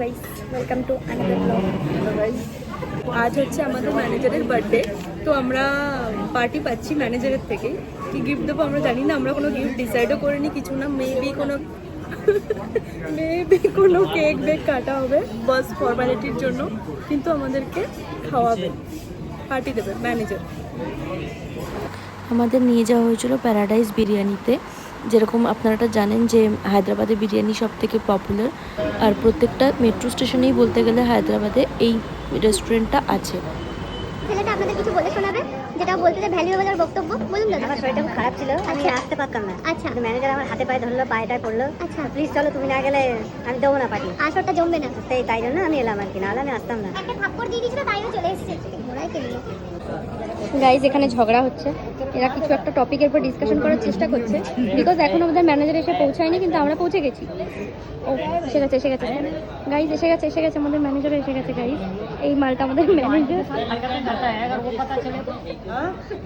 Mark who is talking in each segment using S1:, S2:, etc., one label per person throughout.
S1: Guys, welcome to another blog. আজ হচ্ছে আমাদের ম্যানেজারের বার্থডে, তো আমরা পার্টি পাচ্ছি ম্যানেজারের থেকে। কি গিফট দেবো আমরা জানি না, আমরা কোনো গিফট ডিসাইডও করিনি কিছু না। মেবি কোনো কেক বেক কাটা হবে বাস ফর্মালিটির জন্য, কিন্তু আমাদেরকে খাওয়াবে, পার্টি দেবে ম্যানেজার।
S2: আমাদের নিয়ে যাওয়া হয়েছিল প্যারাডাইস বিরিয়ানিতে। যেরকম আপনারা জানেন যে হায়দ্রাবাদে বিরিয়ানি সব থেকে পপুলার, আর প্রত্যেকটা মেট্রো স্টেশনেই বলতে গেলে হায়দ্রাবাদে এই রেস্টুরেন্টটা আছে।
S3: ছেলেটা আপনাদের কিছু বলে শোনাবে, যেটা বলতে যে ভ্যালুয়েবল আর বক্তব্য বলুন দাদা।
S4: আমার শরীরটা খুব খারাপ ছিল, আমি আসতে পারতাম না।
S3: আচ্ছা,
S4: ম্যানেজার আমার হাতে পায়ে ধরলো, পায়েটা পড়লো।
S3: আচ্ছা,
S4: প্লিজ চলো, তুমি না গেলে আমি দেবো না পার্টি,
S3: আসরটা জমবে না।
S4: তাই জন্য আমি এলাম আর কি, নাহলে আমি আসতাম না।
S3: একটা থাপ্পড় দিয়ে দিয়েছিল, তাইও চলে এসেছে ঘোড়ায় চলে।
S1: গাইজ এখানে ঝগড়া হচ্ছে, এরা কিছু একটা টপিকের উপর ডিসকাশন করার চেষ্টা করছে, বিকজ এখন আমাদের ম্যানেজার এসে পৌঁছায়নি, কিন্তু আমরা পৌঁছে গেছি। ও এসে গেছে গাইজ, এসে গেছে আমাদের ম্যানেজার, এসে গেছে গাইজ। এই মালটা আমাদের ম্যানেজার,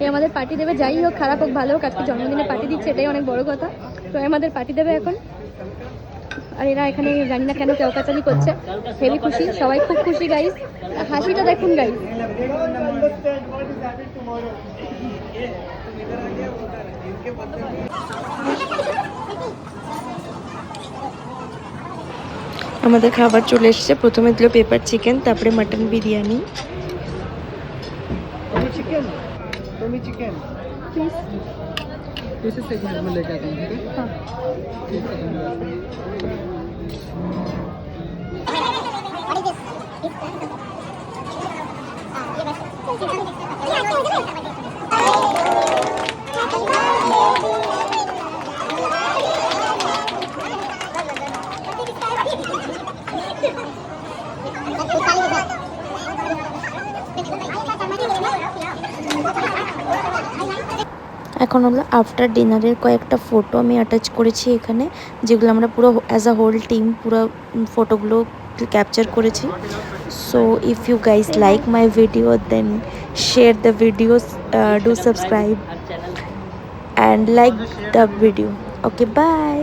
S1: এই আমাদের পার্টি দেবে। যাই হোক, খারাপ হোক ভালো হোক, আজকে জন্মদিনে পার্টি দিচ্ছে, এটাই অনেক বড় কথা। তো আমাদের পার্টি দেবে এখন, আর এরা এখানে জানি না কেন কেউকাচালি করছে। হেভি খুশি, সবাই খুব খুশি গাইজ। হাসিটা দেখুন গাইজ।
S2: আমাদের খাবার চলে এসেছে। প্রথমে দিল পেপার চিকেন, তারপরে মাটন বিরিয়ানি। এখন হলো আফটার ডিনারের কয়েকটা ফটো আমি অ্যাটাচ করেছি এখানে, যেগুলো আমরা পুরো অ্যাজ আ হোল টিম পুরো ফটোগুলো ক্যাপচার করেছি। So if you guys like my video, then share the videos, do subscribe and like the video. Okay, by.